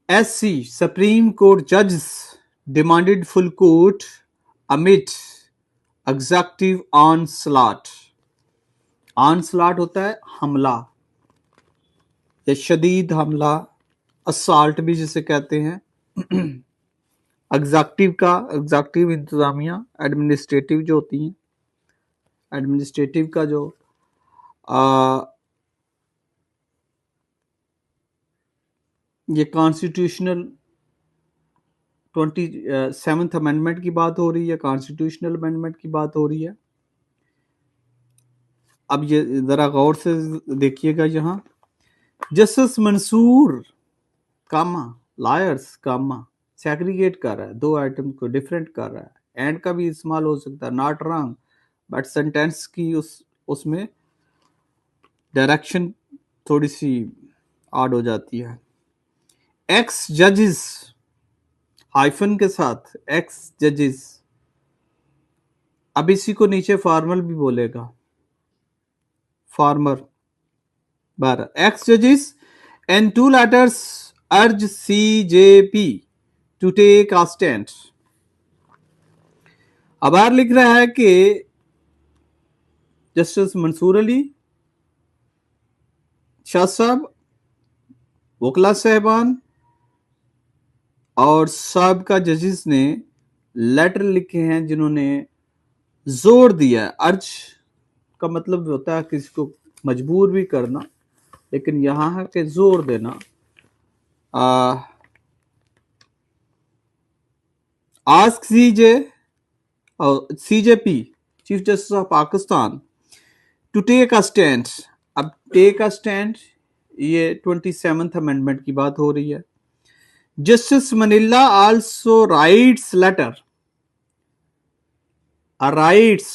SC Supreme Court judges demanded full court amid executive onslaught. onslaught होता है हमला या शदीद हमला, असॉल्ट भी जिसे कहते हैं। एग्जेक्टिव इंतजामिया, एडमिनिस्ट्रेटिव जो होती हैं, एडमिनिस्ट्रेटिव का जो ये कॉन्स्टिट्यूशनल 27th अमेंडमेंट की बात हो रही है, कॉन्स्टिट्यूशनल अमेंडमेंट की बात हो रही है। अब ये जरा गौर से देखिएगा, यहाँ जस्टिस मंसूर कामा लायर्स कामा सेग्रीगेट कर रहा है, दो आइटम को डिफरेंट कर रहा है। एंड का भी इस्तेमाल हो सकता है, नॉट रॉन्ग, बट सेंटेंस की उसमें डायरेक्शन थोड़ी सी ऑड हो जाती है। एक्स जजेस हाइफन के साथ, एक्स जजेस। अब इसी को नीचे फॉर्मल भी बोलेगा, फार्मर 12 एक्स जजेस and 2 letters urge CJP to take a stand. अब बाहर लिख रहा है कि जस्टिस मंसूर अली शाह साहब, वकला साहबान और साहबका जजेस ने लेटर लिखे हैं जिन्होंने जोर दिया। अर्ज का मतलब होता है किसी को मजबूर भी करना, लेकिन यहां है कि जोर देना। Ask CJP chief justice of Pakistan to take a stand. अब टेक अ स्टैंड, ये 27th अमेंडमेंट की बात हो रही है। Justice Minallah also writes letter, writes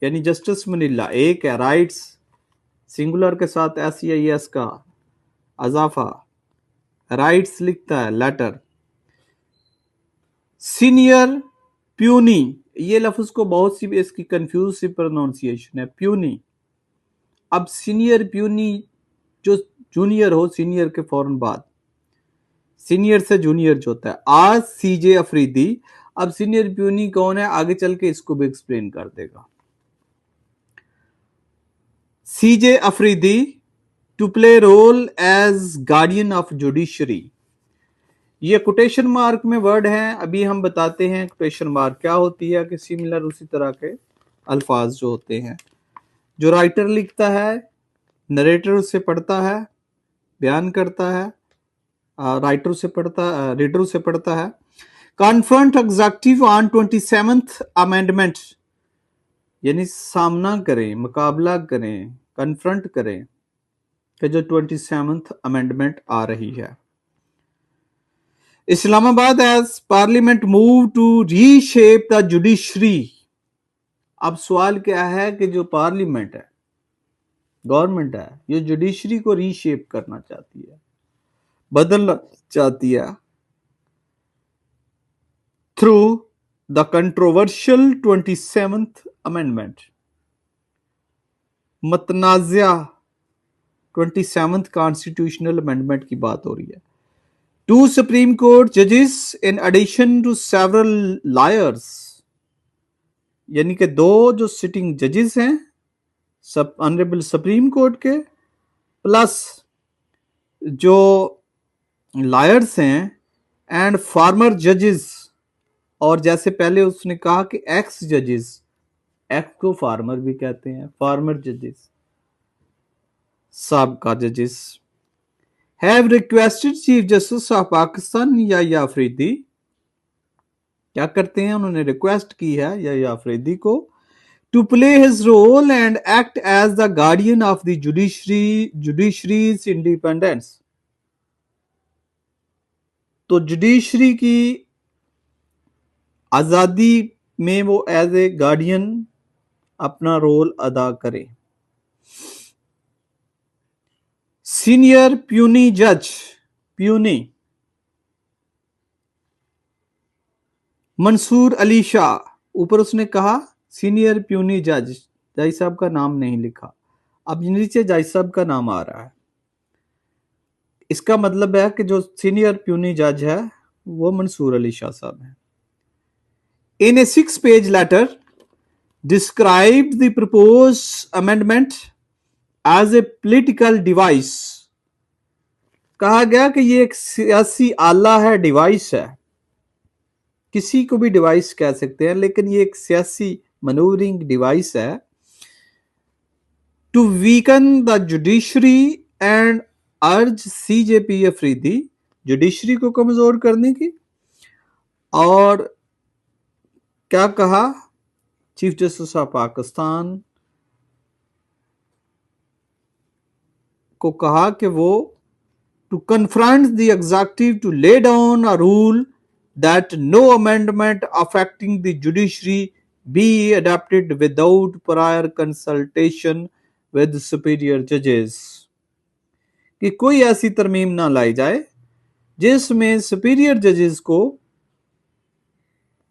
यानी जस्टिस मनीला एक है, राइट्स सिंगुलर के साथ SEIS का अजाफा, राइट्स लिखता है लेटर। सीनियर प्यूनी, ये लफ्ज को बहुत सी इसकी कंफ्यूज सी प्रोनाउंसिएशन है, प्यूनी। अब सीनियर प्यूनी जो जूनियर हो, सीनियर के फौरन बाद, सीनियर से जूनियर जो होता है। आज CJ अफरीदी। अब सीनियर प्यूनी कौन है, आगे चल के इसको भी एक्सप्लेन कर देगा। CJ Afridi to play role as guardian of judiciary. ये कोटेशन मार्क में वर्ड है, अभी हम बताते हैं कोटेशन मार्क क्या होती है, कि सिमिलर उसी तरह के अल्फाज जो होते हैं। जो राइटर लिखता है, नरेटर उसे पढ़ता है, बयान करता है, राइटर से पढ़ता, रीडर से पढ़ता है। Confront executive on 27th amendment, यानी सामना करें, मुकाबला करें, कन्फ्रंट करें कि जो 27th अमेंडमेंट आ रही है। Islamabad as parliament move to reshape the judiciary. अब सवाल क्या है कि जो पार्लियामेंट है, गवर्नमेंट है, ये जुडिशरी को रीशेप करना चाहती है, बदलना चाहती है through the controversial 27th amendment. मतनाज़ा 27th कॉन्स्टिट्यूशनल अमेंडमेंट की बात हो रही है। 2 सुप्रीम कोर्ट जजेस in addition to several lawyers, यानी कि 2 जो सिटिंग जजेस हैं सब ऑनरेबल सुप्रीम कोर्ट के, प्लस जो लायर्स हैं एंड फार्मर जजेस। और जैसे पहले उसने कहा कि एक्स जजेस, एक्स को फार्मर भी कहते हैं, फार्मर जजेस, साबका जजेस have requested chief justice of Pakistan या अफरीदी, क्या करते हैं, उन्होंने रिक्वेस्ट की है या अफरीदी को to play his role and act as the guardian of the judiciary's independence. तो जुडिशरी की आजादी में वो एज ए गार्डियन अपना रोल अदा करे। सीनियर प्यूनी जज, प्यूनी मंसूर अली शाह, ऊपर उसने कहा सीनियर प्यूनी जज, जज साहब का नाम नहीं लिखा, अब नीचे जज साहब का नाम आ रहा है। इसका मतलब है कि जो सीनियर प्यूनी जज है वो मंसूर अली शाह साहब है। इन ए 6-page letter described the proposed amendment as a political device। कहा गया कि ये एक सियासी आला है, डिवाइस है, किसी को भी डिवाइस कह सकते हैं, लेकिन ये एक सियासी मनूवरिंग डिवाइस है। To weaken the judiciary and urge CJP Afridi, judiciary को कमजोर करने की। और क्या कहा चीफ जस्टिस ऑफ पाकिस्तान को, कहा कि वो to confront the executive to lay down a rule that no amendment affecting the judiciary be adopted without prior consultation with superior judges। कि कोई ऐसी तरमीम ना लाई जाए जिसमें सुपीरियर जजेस को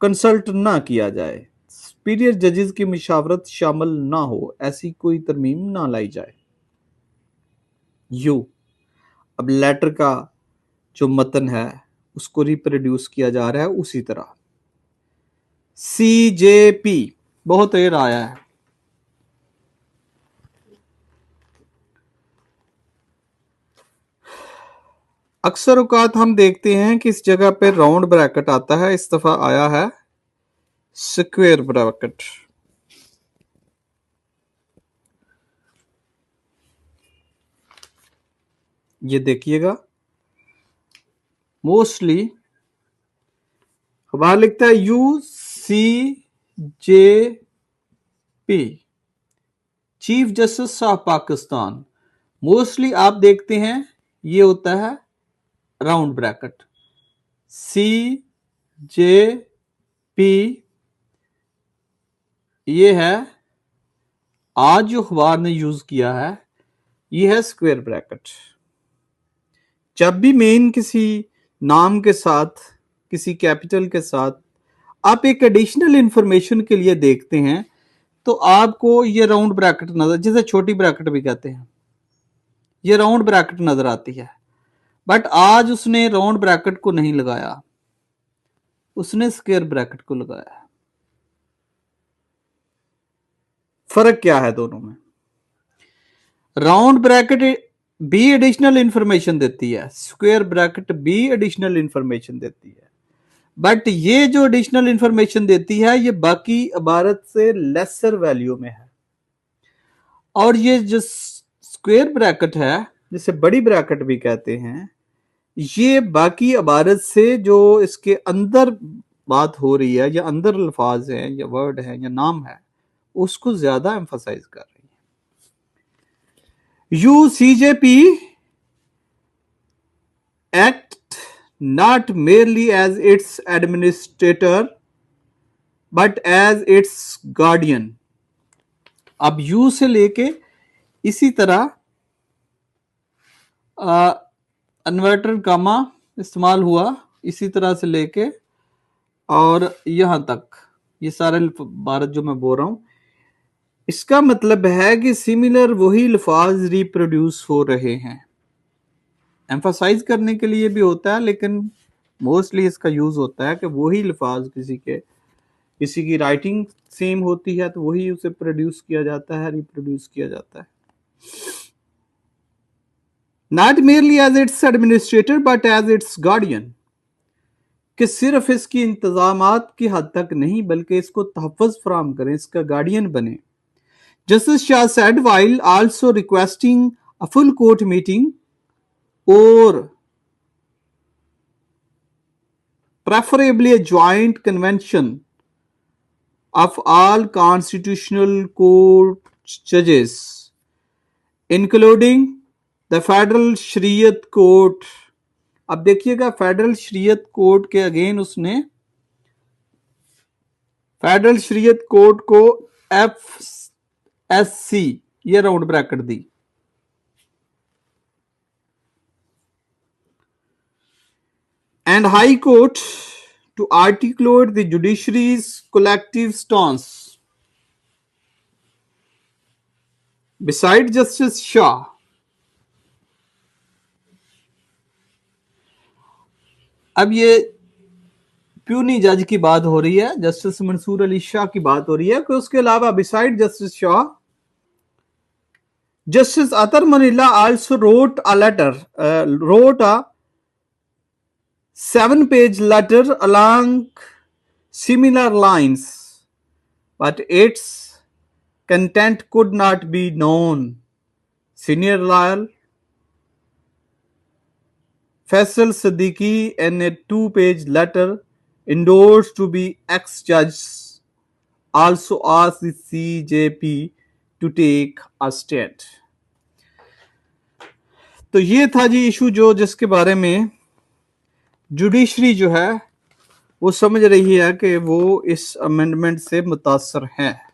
कंसल्ट ना किया जाए, सुपीरियर जजेस की मशावरत शामिल ना हो, ऐसी कोई तरमीम ना लाई जाए। यू अब लेटर का जो मतन है उसको रिप्रोड्यूस किया जा रहा है उसी तरह। सीजेपी बहुत देर आया है। अक्सर औकात हम देखते हैं कि इस जगह पे राउंड ब्रैकेट आता है, इस दफा आया है स्क्वायर ब्रैकेट। ये देखिएगा, मोस्टली बाहर लिखता है you C J P, chief justice of Pakistan. Mostly आप देखते हैं ये होता है round bracket, C J P. ये है आज जो अखबार ने यूज किया है, ये है स्क्वायर ब्रैकेट। जब भी मेन किसी नाम के साथ, किसी कैपिटल के साथ आप एक एडिशनल इंफॉर्मेशन के लिए देखते हैं तो आपको ये राउंड ब्रैकेट नजर, जिसे छोटी ब्रैकेट भी कहते हैं, ये राउंड ब्रैकेट नजर आती है। बट आज उसने राउंड ब्रैकेट को नहीं लगाया, उसने स्क्वायर ब्रैकेट को लगाया। फर्क क्या है दोनों में? Round bracket B additional information देती है, square bracket B additional information देती है। बट ये जो एडिशनल इंफॉर्मेशन देती है ये बाकी इबारत से लेसर वैल्यू में है। और ये जो स्क्वायर ब्रैकेट है, जिसे बड़ी ब्रैकेट भी कहते हैं, ये बाकी इबारत से जो इसके अंदर बात हो रही है या अंदर अल्फाज हैं या वर्ड है या नाम है, उसको ज्यादा एम्फसाइज कर रही है। यूसीजेपी act not merely as its administrator but as its guardian। अब यू से लेके इसी तरह इन्वर्टेड कामा इस्तेमाल हुआ, इसी तरह से लेके और यहां तक, ये सारे भारत जो मैं बोल रहा हूं, इसका मतलब है कि सिमिलर वही लफाज रिप्रोड्यूस हो रहे हैं। एम्फसाइज करने के लिए भी होता है, लेकिन मोस्टली इसका यूज होता है कि वही लफाज किसी की राइटिंग सेम होती है तो वही उसे प्रोड्यूस किया जाता है, रिप्रोड्यूस किया जाता है। Not merely as its administrator but as its guardian, कि सिर्फ इसकी इंतजामात की हद तक नहीं बल्कि इसको तहफ़्फ़ुज़ फराहम करें, इसका गार्डियन बने। Justice Shah said while also requesting a full court meeting और preferably a joint convention of all constitutional court judges, including the Federal शरीयत कोर्ट। अब देखिएगा फेडरल शरीयत कोर्ट के अगेन उसने फेडरल शरीयत कोर्ट को FSC ये round bracket the. and High Court to articulate the judiciary's collective stance। Besides Justice Shah, अब ये प्यूनी जज की बात हो रही है, जस्टिस मंसूर अली शाह की बात हो रही है कि उसके अलावा beside justice Shah, justice Athar Minallah also wrote a 7-page letter along similar lines, but its content could not be known. Senior lawyer Faisal Siddiqui, in a 2-page letter endorsed to be ex-judge, also asked the CJP to take a stand. तो ये था जी issue जो जिसके बारे में judiciary जो है वो समझ रही है कि वो इस अमेंडमेंट से मुतासर हैं।